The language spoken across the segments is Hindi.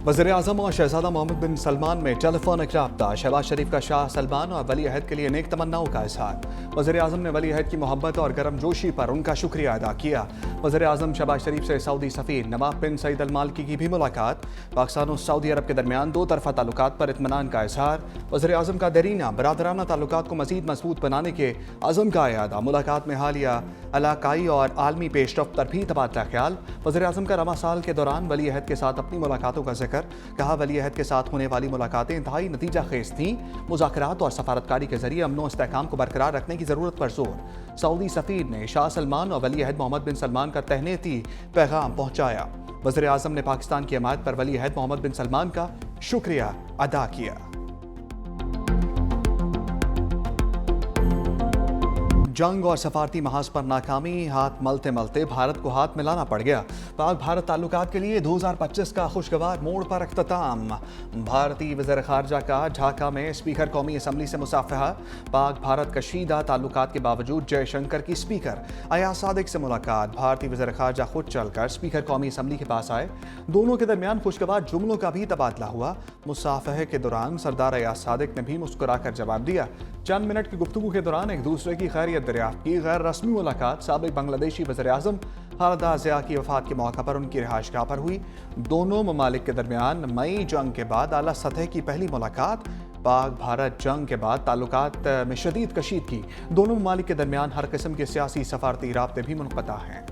वज़ीर-ए-आज़म और शहज़ादा मोहम्मद बिन सलमान में टेलीफोनिक रब्ता। शहबाज शरीफ का शाह सलमान और वली अहद के लिए नेक तमन्नाओं का इज़हार। वज़ीर-ए-आज़म ने वली अहद की मोहब्बत और गर्मजोशी पर उनका शुक्रिया अदा किया। वज़ीर-ए-आज़म शहबाज शरीफ से सऊदी सफ़ीर नवाफ बिन सईद अल मालकी की भी मुलाकात। पाकिस्तान और सऊदी अरब के दरमियान दो तरफ़ा ताल्लुकात पर इत्मीनान का इज़हार। वज़ीर-ए-आज़म का देरीना बरादराना ताल्लुकात को मज़ीद मजबूत बनाने के अज़म का इयादा। मुलाकात में हालिया इलाकाई और आलमी पेशरफ्त पर भी तबादला ख्याल। वज़ीर-ए-आज़म का रवां साल के दौरान वली अहद के साथ अपनी मुलाकातों का जिक्र। कहा वली अहद के साथ होने वाली मुलाकातें इंतहाई नतीजा खेज थीं। मुज़ाकरात और सफारतकारी के जरिए अमन व इस्तेहकाम को बरकरार रखने की ज़रूरत पर जोर। सऊदी सफ़ीर ने शाह सलमान और वली अहद मोहम्मद बिन सलमान का तहनीती पैगाम पहुँचाया। वज़ीर-ए-आज़म ने पाकिस्तान की हमायत पर वली अहद मोहम्मद बिन सलमान का शुक्रिया अदा किया। जंग और सफारती महाज पर नाकामी। हाथ मलते मलते भारत को हाथ मिलाना पड़ गया। पाक भारत ताल्लुकात के लिए 2025 का खुशगवार मोड़ पर अख्ताम। भारतीय वज़ीर ख़ारजा का ढाका में स्पीकर कौमी असम्बली से मुसाफहा। पाक भारत कशीदा ताल्लुकात के बावजूद जयशंकर की स्पीकर अयाज सादिक से मुलाकात। भारतीय वज़ीर ख़ारजा खुद चलकर स्पीकर कौमी असम्बली के पास आए। दोनों के दरमियान खुशगवार जुमलों का भी तबादला हुआ। मुसाफहे के दौरान सरदार अयाज सादिक ने भी मुस्कुराकर जवाब दिया। चंद मिनट की गुफ्तगू के दौरान एक दूसरे की खैरियत दरियाफ्त की। गैर रस्मी मुलाकात साबिक बांग्लादेशी वज़ीर-ए-आज़म खालिदा ज़िया की वफ़ात के मौका पर उनकी रिहाइशगाह पर हुई। दोनों ममालिक के दरमियान मई जंग के बाद आला सतह की पहली मुलाकात। पाक भारत जंग के बाद ताल्लुकात में शदीद कशीदगी। दोनों ममालिक के दरमियान हर किस्म के सियासी सफारती राब्ते भी मुनक़ता हैं।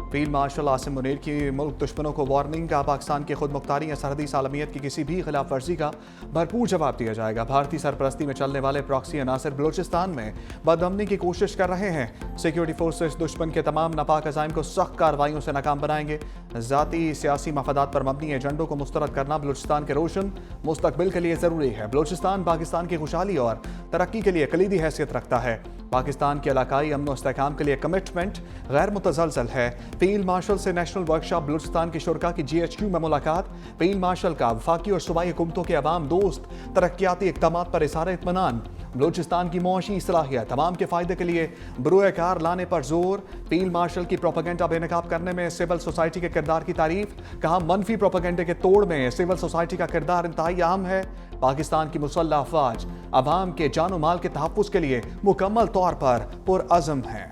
फील्ड मार्शल आसिम मुनीर की मुल्क दुश्मनों को वार्निंग का। पाकिस्तान की खुद मुख्तारी या सरहदी सालमियत की किसी भी खिलाफ वर्जी का भरपूर जवाब दिया जाएगा। भारतीय सरपरस्ती में चलने वाले प्रॉक्सी अनासर बलूचिस्तान में बदअमनी की कोशिश कर रहे हैं। सिक्योरिटी फोर्सेस दुश्मन के तमाम नापाक अज़ाइम को सख्त कार्रवाइयों से नाकाम बनाएंगे। ज़ाती सियासी मफादात पर मबनी एजेंडों को मुस्तरद करना बलूचिस्तान के रोशन मुस्तकबिल के लिए ज़रूरी है। बलूचिस्तान पाकिस्तान की खुशहाली और तरक्की के लिए कलीदी हैसियत रखता है। पाकिस्तान के इलाकाई अमन व इस्तेहकाम के लिए कमिटमेंट गैर मुतज़लज़ल है। फील्ड मार्शल से नेशनल वर्कशॉप बलूचिस्तान की शुरा की GHQ में मुलाकात। फील्ड मार्शल का वफाकी और सूबाई हुकूमतों के अवाम दोस्त तरक्याती इक़दामात पर इज़हार इत्मीनान। बलूचिस्तान की मुआशी सलाहियत तमाम के फ़ायदे के लिए बरूए कार लाने पर जोर। फील्ड मार्शल की प्रोपेगेंडा बेनकाब करने में सिविल सोसाइटी के किरदार की तारीफ। कहा मनफी प्रोपेगेंडे के तोड़ में सिविल सोसाइटी का किरदार इंतहाई अहम है। पाकिस्तान की मुसल्लह अफवाज अवाम के जानो माल के तहफ़्फ़ुज़ के लिए मुकम्मल तौर पर पुरअज़म है।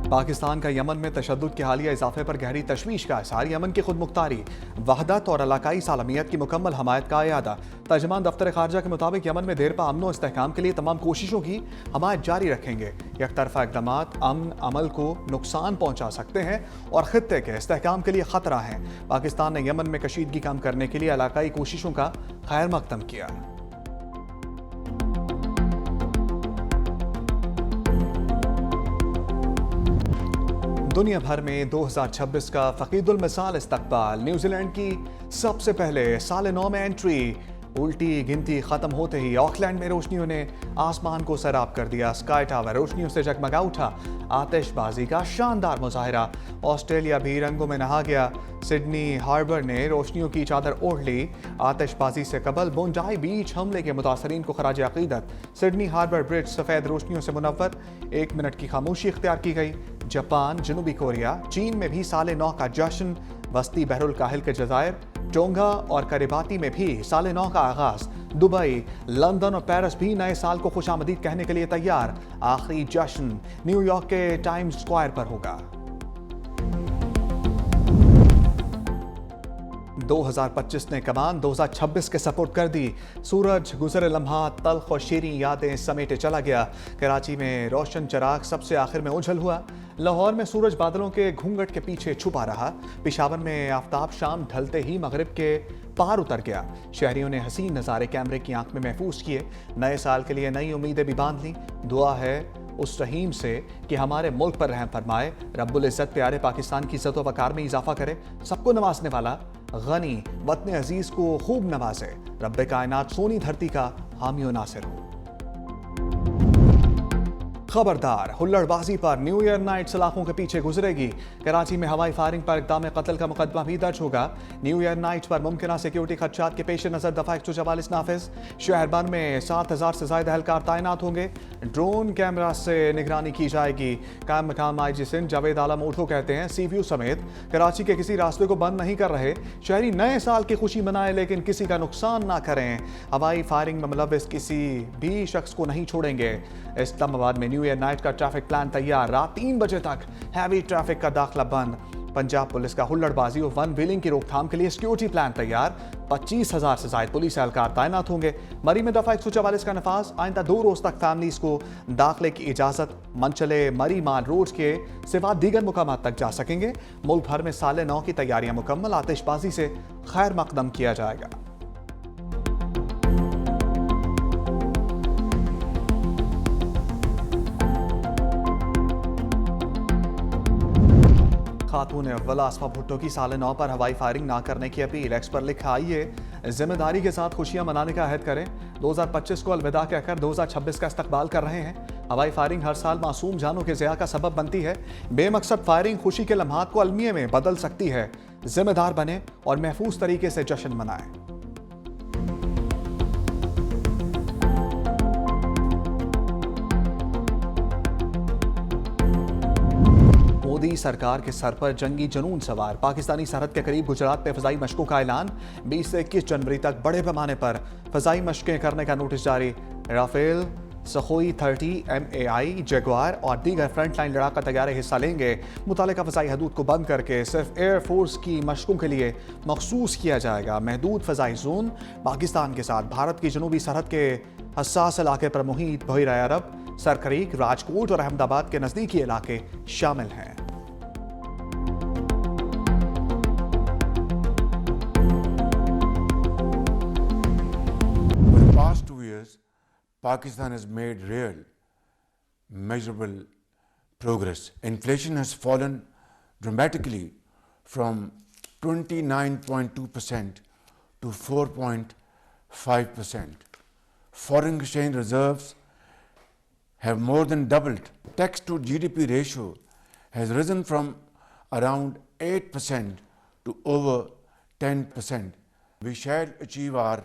पाकिस्तान का यमन में तशद्दुद के हालिया इजाफे पर गहरी तशवीश का इज़हार। यमन की खुद मुख्तारी, वहदत और इलाकाई सालमियत की मुकम्मल हमायत का इयादा। तर्जमान दफ्तर खारजा के मुताबिक यमन में देरपा अमन व इस्तेहकाम के लिए तमाम कोशिशों की हमायत जारी रखेंगे। यकतरफा इक़दामात अमन अमल को नुकसान पहुँचा सकते हैं और ख़ित्ते के इस्तेहकाम के लिए ख़तरा हैं। पाकिस्तान ने यमन में कशीदगी कम करने के लिए इलाकाई कोशिशों का खैर मकदम किया। दुनिया भर में 2026 का फ़कीदुल मिसाल इस्तकबाल। न्यूजीलैंड की सबसे पहले साल नौ में एंट्री। उल्टी गिनती खत्म होते ही ऑकलैंड में रोशनियों ने आसमान को सैराब कर दिया। स्काई टावर रोशनियों से जगमगा उठा। आतिशबाजी का शानदार मुजाहिरा। ऑस्ट्रेलिया भी रंगों में नहा गया। सिडनी हार्बर ने रोशनियों की चादर ओढ़ ली। आतिशबाजी से कबल बोंडाई बीच हमले के मुतासरीन को खराज अकीदत। सिडनी हार्बर ब्रिज सफ़ेद रोशनियों से मुनव्वर। 1 मिनट की खामोशी इख्तियार की गई। जापान, जनूबी कोरिया, चीन में भी साले नौ का जश्न। वस्ती बहरुल काहिल के जज़ायर, टोंगा और करिबाती में भी साले नौ का आगाज। दुबई, लंदन और पेरिस भी नए साल को खुशामदीद कहने के लिए तैयार। आखिरी जश्न न्यूयॉर्क के टाइम्स स्क्वायर पर होगा। 2025 ने कमान 2026 के सपोर्ट कर दी। सूरज गुजरे लम्हा तल्ख और शीरीं यादें समेटे चला गया। कराची में रोशन चराग सबसे आखिर में उछल हुआ। लाहौर में सूरज बादलों के घूंघट के पीछे छुपा रहा। पेशावर में आफताब शाम ढलते ही मगरिब के पार उतर गया। शहरियों ने हसीन नज़ारे कैमरे की आंख में महफूज किए। नए साल के लिए नई उम्मीदें भी बांध लीं। दुआ है उस रहीम से कि हमारे मुल्क पर रहम फरमाए। रब्बुल इज़्ज़त प्यारे पाकिस्तान की इज़्ज़त व वक़ार में इजाफा करे। सबको नवाजने वाला गनी वतन अजीज को खूब नवाजे। रब्बे कायनात सोनी धरती का हामी व नासिर हो। खबरदार, हुल्लड़बाजी पर न्यू ईयर नाइट सलाखों के पीछे गुजरेगी। कराची में हवाई फायरिंग पर इक़दाम कत्ल का मुकदमा भी दर्ज होगा। न्यू ईयर नाइट पर मुमकिन सिक्योरिटी खदशात के पेश नज़र दफा 144 नाफिज। शहर भर में 7000 से ज्यादा एहलकार तैनात होंगे। ड्रोन कैमरा से निगरानी की जाएगी। कायम मकाम IG सिंध जावेद आलम ओठो कहते हैं, CPU समेत कराची के किसी रास्ते को बंद नहीं कर रहे। शहरी नए साल की खुशी मनाए लेकिन किसी का नुकसान ना करें। हवाई फायरिंग में मुलव्विस किसी भी शख्स को नहीं छोड़ेंगे। इस्लामाबाद में न्यू ईयर नाइट का ट्रैफिक प्लान तैयार। रात 3 बजे तक हैवी ट्रैफिक का दाखिला बंद। पंजाब पुलिस का हुल्लड़बाजी और वन व्हीलिंग की रोकथाम के लिए सिक्योरिटी प्लान तैयार। 25,000 से ज्यादा पुलिस एहलकार तैनात होंगे। मरी में दफा 144 का नफाज। आइंदा 2 रोज तक फैमिलीज को दाखिले की इजाजत। मंचले मरी माल रोड के सिवा दीगर मुकामात तक जा सकेंगे। मुल्क भर में साल नौ की तैयारियां मुकम्मल। आतिशबाजी से खैर मकदम किया जाएगा। खातून अव्वल आसफा भुट्टो की साल 9 पर हवाई फायरिंग ना करने की अपील। एक्स पर लिखा, आइए जिम्मेदारी के साथ खुशियां मनाने का अहद करें। 2025 को अलविदा कहकर 2026 का इस्तकबाल कर रहे हैं। हवाई फायरिंग हर साल मासूम जानों के ज़िया का सबब बनती है। बेमकसद फायरिंग खुशी के लम्हात को अलमिये में बदल सकती है। जिम्मेदार बने और महफूज तरीके से जश्न मनाएं। मोदी सरकार के सर पर जंगी जुनून सवार। पाकिस्तानी सरहद के करीब गुजरात में फजाई मशकों का ऐलान। 20 से 21 जनवरी तक बड़े पैमाने पर फजाई मशकें करने का नोटिस जारी। राफेल, सखोई 30, MAI, जगुआर और दीगर फ्रंट लाइन लड़ाका तैयारे हिस्सा लेंगे। मुतालिका फजाई हदूद को बंद करके सिर्फ एयरफोर्स की मशकों के लिए मखसूस किया जाएगा। महदूद फजाई जोन पाकिस्तान के साथ भारत की जनूबी सरहद के हसास इलाके पर मुहित बहिरा अरब, सरकरीक, राजकोट और अहमदाबाद के नजदीकी इलाके शामिल हैं। Past 2 years, Pakistan has made real, measurable progress. Inflation has fallen dramatically from 29.2% to 4.5%. Foreign exchange reserves have more than doubled. Tax to GDP ratio has risen from around 8% to over 10%. We shall achieve our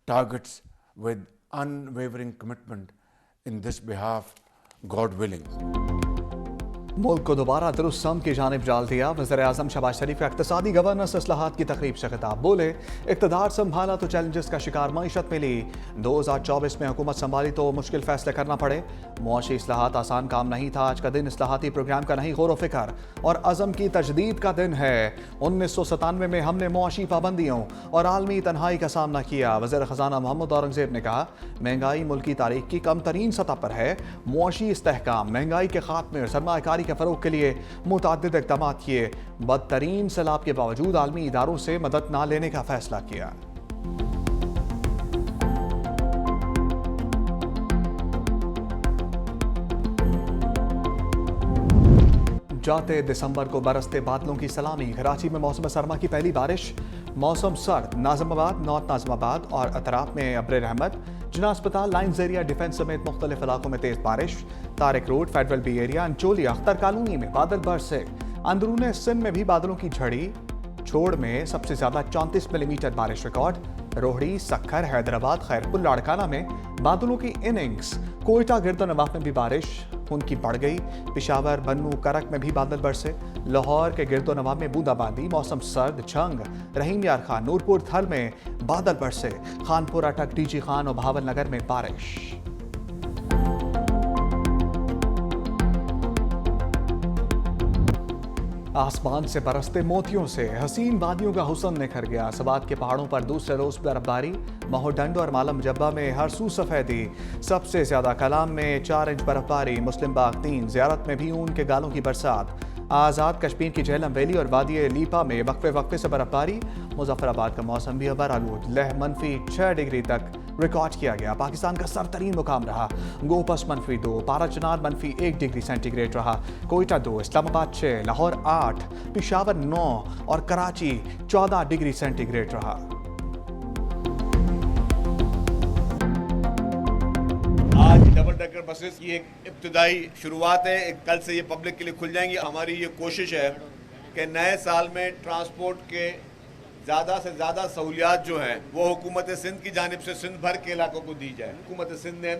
targets with unwavering commitment in this behalf, God willing. मुल्क को दोबारा दुरुस्त सम की जानिब डाल दिया। वज़ीर-ए-आज़म शहबाज शरीफ का इक़्तिसादी गवर्नेंस इस्लाहात की तकरीब से खिताब। बोले, इक़्तिदार संभाला तो चैलेंजेस का शिकार मईशत मिली। 2024 में हुकूमत संभाली तो मुश्किल फैसले करना पड़े। मुआशी इस्लाहात आसान काम नहीं था। आज का दिन इस्लाहाती प्रोग्राम का नहीं, गौर व फिक्र और अज़म की तजदीद का दिन है। 1997 में हमने मुआशी पाबंदियों और आलमी तन्हाई का सामना किया। वज़ीर ख़ज़ाना मोहम्मद औरंगज़ेब ने कहा, महंगाई मुल्क की तारीख की कम तरीन सतह पर है। मुआशी इस्तेहकाम, महंगाई के खात्मे और सरमायाकारी के फरोग के लिए मुतअद्दिद इक़दाम किए। बदतरीन सैलाब के बावजूद आलमी इदारों से मदद न लेने का फैसला किया। जाते दिसंबर को बरसते बादलों की सलामी। कराची में मौसम सरमा की पहली बारिश। मौसम सर्द। नाज़िमाबाद, नॉर्थ नाज़िमाबाद और अतराफ में अब्र रहमत। जिना अस्पताल, लाइन्स एरिया, डिफेंस समेत मुख्तलिफ इलाकों में तेज बारिश। Tariq Road, Federal B Area, Ancholi, Akhtar Colony में बादल बरसे। अंदरूने सिंध में भी बादलों की झड़ी। छोड़ में सबसे ज्यादा 34 मिलीमीटर बारिश रिकॉर्ड। रोहड़ी, सक्खर, हैदराबाद, खैरपुर, लाड़काना में बादलों की इनिंग्स। कोयटा, गिरदोनवाब में भी बारिश उनकी बढ़ गई। पिशावर, बन्नू, करक में भी बादल बरसे। लाहौर के गिरदोनवाब में बूंदाबांदी। मौसम सर्द। छंग, रहीम यार खान, नूरपुर, थल में बादल बरसे। खानपुर, अटक, डीजी खान और भावल नगर में बारिश। आसमान से बरसते मोतियों से हसीन वादियों का हुस्न निखर गया। सवात के पहाड़ों पर दूसरे रोज बर्फबारी। माहौडंड और मालम जब्बा में हर सू सफेदी। सबसे ज्यादा कलाम में 4 इंच बर्फबारी। मुस्लिम बाग 3, ज़ियारत में भी ऊन के गालों की बरसात। आज़ाद कश्मीर की झेलम वैली और वादी लीपा में वक्फे वक्फे से बर्फबारी। मुजफ्फराबाद का मौसम भी अबरालूद। लह -6 डिग्री तक रिकॉर्ड किया गया। पाकिस्तान का सरतरीन मुकाम रहा। गोपस -2, पारा चनार -1 डिग्री सेंटीग्रेड रहा। कोयटा 2, इस्लामाबाद 6, लाहौर 8, पिशावर 9 और कराची 14 डिग्री सेंटीग्रेड रहा। आज डबल डेकर बसेस की एक इब्तदाई शुरुआत है। एक कल से ये पब्लिक के लिए खुल जाएंगी। हमारी ये कोशिश है कि नए साल में ट्रांसपोर्ट के ज़्यादा से ज़्यादा सहूलियात जो हैं वो हुकूमत सिंध की जानिब से सिंध भर के इलाकों को दी जाए। हुकूमत सिंध ने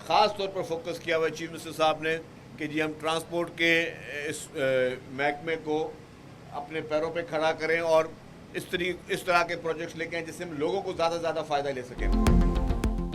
ख़ास तौर पर फोकस किया हुआ है चीफ मिनिस्टर साहब ने कि जी हम ट्रांसपोर्ट के इस महकमे को अपने पैरों पे खड़ा करें और इस तरह के प्रोजेक्ट्स लेके आए जिससे हम लोगों को ज़्यादा से ज़्यादा फ़ायदा ले सकें।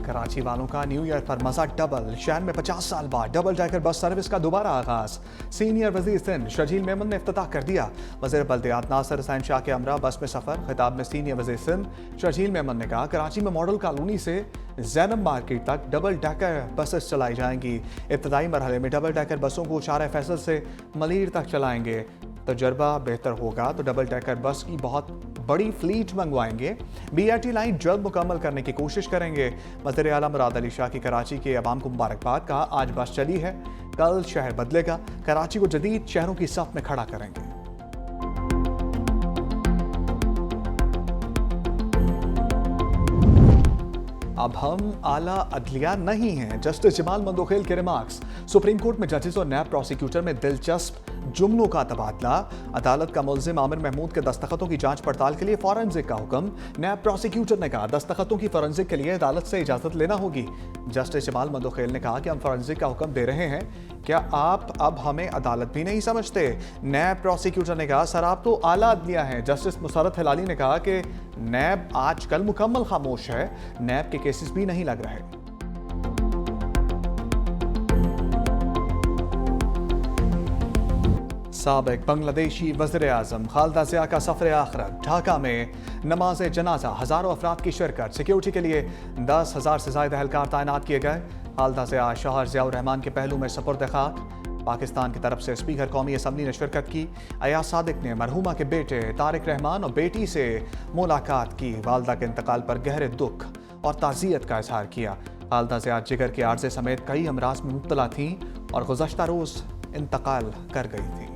कराची वालों का न्यू ईयर पर मजा डबल। शहर में 50 साल बाद डबल डेकर बस सर्विस का दोबारा आगाज। सीनियर वजीर सिंध शर्जील मेमन ने इफ्तिताह कर दिया। वज़ीर बल्दियात नासिर हुसैन शाह के हमरा बस में सफर। खिताब में सीनियर वजीर सिंध शर्जील मेमन ने कहा कराची में मॉडल कॉलोनी से ज़ैनब मार्केट तक डबल डेकर बसेस चलाई जाएंगी। इब्तदाई मरहले में डबल डेकर बसों को शारा फैसल से मलीर तक चलाएंगे। तजर्बा बेहतर होगा तो डबल डेकर बस की बहुत बड़ी फ्लीट मंगवाएंगे। BRT लाइन जल्द मुकम्मल करने की कोशिश करेंगे। वज़ीर आला मुराद अली शाह की कराची के अवाम को मुबारकबाद। कहा आज बस चली है, कल शहर बदलेगा। कराची को जदीद शहरों की सफ में खड़ा करेंगे। अब हम आला अदलिया नहीं हैं, जस्टिस जमाल मंदोखेल के रिमार्क्स। सुप्रीम कोर्ट में जजेस और नैब प्रोसिक्यूटर में दिलचस्प जुमलों का तबादला। अदालत का मुल्जिम आमिर महमूद के दस्तखतों की जांच पड़ताल के लिए फॉरेंसिक का हुक्म। नैब प्रोसिक्यूटर ने कहा दस्तखतों की फॉरेंसिक के लिए अदालत से इजाजत लेना होगी। जस्टिस जमाल मंदोखेल ने कहा कि हम फॉरेंसिक का हुक्म दे रहे हैं, क्या आप अब हमें अदालत भी नहीं समझते? नैब प्रोसिक्यूटर ने कहा सर आप तो आला अदलिया हैं। जस्टिस मुसरत हिलाली ने कहा कि नैब आजकल मुकम्मल खामोश है, नैब के केसेस भी नहीं लग रहे। साबिक बांग्लादेशी वज़ीर आज़म खालिदा ज़िया का सफ़र आखिरत। ढाका में नमाज जनाजा, हज़ारों अफराद की शिरकत। सिक्योरिटी के लिए 10,000 से ज़ायद एहलकार तैनात किए गए। खालिदा ज़िया शौहर ज़ियाउर रहमान के पहलू में सपुर्द खाक। पाकिस्तान की तरफ से स्पीकर कौमी असम्बली ने शिरकत की। अयाज सादिक ने मरहूमा के बेटे तारिक रहमान और बेटी से मुलाकात की। वालदा के इंतकाल पर गहरे दुख और ताज़ियत का इजहार किया। खालिदा ज़िया जिगर के आर्जे समेत कई अमराज में मुब्तला थीं और गुज़श्ता रोज़ इंतकाल कर गई थी।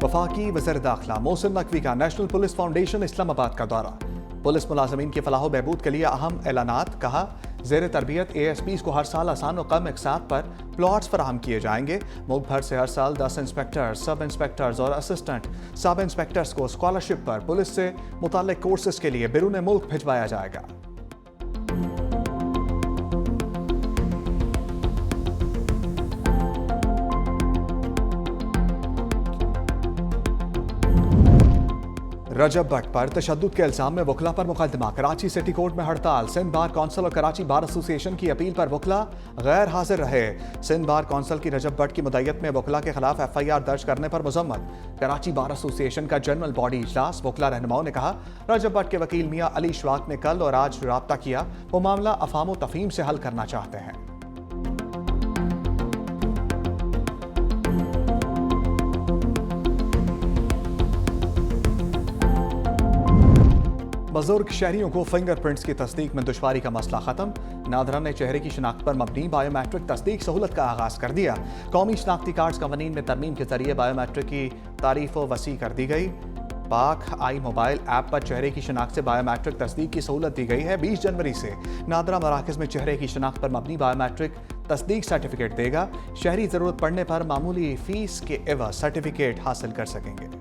वफाकी वज़ीर दाखिला मोहसिन नकवी का नेशनल पुलिस फाउंडेशन इस्लामाबाद का दौरा। पुलिस मुलाजमीन की फलाह बहबूद के लिए अहम ऐलानात। कहा ज़ेर तरबियत ASPs को हर साल आसान और कम इकसात पर प्लॉट्स फराहम किए जाएंगे। मुल्क भर से हर साल 10 इंस्पेक्टर्स, सब इंस्पेक्टर्स और असिस्टेंट सब इंस्पेक्टर्स को स्कॉलरशिप पर पुलिस से मुताल्लिक कोर्सेज के लिए बैरून मुल्क भिजवाया जाएगा। रजब भट्ट पर तशद्दुद के इल्जाम में वकला पर मुकदमा। कराची सिटी कोर्ट में हड़ताल। सिंध बार कौंसिल और कराची बार एसोसिएशन की अपील पर वकला गैर हाजिर रहे। सिंध बार कौंसिल की रजब भट्ट की मुद्दत में वकला के खिलाफ FIR दर्ज करने पर मजम्मत। कराची बार एसोसिएशन का जनरल बॉडी इजलास। वकला रहनुमाओं ने कहा रजब भट्ट के वकील मियां अली शवाक ने कल और आज राब्ता किया, वो मामला अफाम व तफहीम से हल करना चाहते हैं। बुजुर्ग शहरियों को फिंगरप्रिंट्स की तस्दीक में दुश्वारी का मसला खत्म। नादरा ने चेहरे की शिनाख्त पर मबनी बायोमेट्रिक तस्दीक सहूलत का आगाज कर दिया। कौमी शनाख्ती कार्ड्स कवानीन में तरमीम के जरिए बायोमेट्रिक की तारीफ व वसी कर दी गई। पाक आई मोबाइल ऐप पर चेहरे की शिनाख्त से बायोमेट्रिक तस्दीक की सहूलत दी गई है। 20 जनवरी से नादरा मराकज़ में चेहरे की शिनाख्त पर मबनी बायोमेट्रिक तस्दीक सर्टिफिकेट देगा। शहरी ज़रूरत पड़ने पर मामूली फीस के एवज सर्टिफिकेट हासिल कर सकेंगे।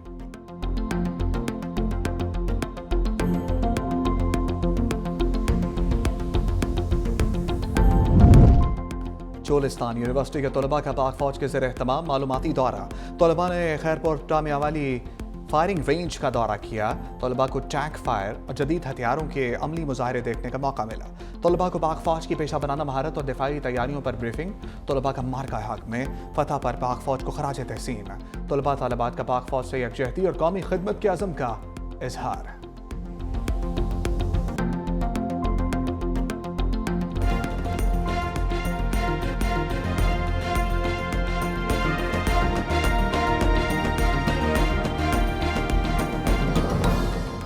चोलिस्तान यूनिवर्सिटी के तलबा का पाक फौज के ज़ेर एहतमाम मालूमाती दौरा। तलबा ने खैरपुर टामिया वाली फायरिंग रेंज का दौरा किया। तलबा को टैंक फायर और जदीद हथियारों के अमली मुजाहरे देखने का मौका मिला। तलबा को पाक फौज की पेशा बनाना महारत और दिफाई तैयारियों पर ब्रीफिंग। तलबा का मार्का हक में फतह पर पाक फौज को खराज तहसीन। तलबा तालिबात का पाक फौज से यकजहती और कौमी खिदमत के अज़म का इजहार।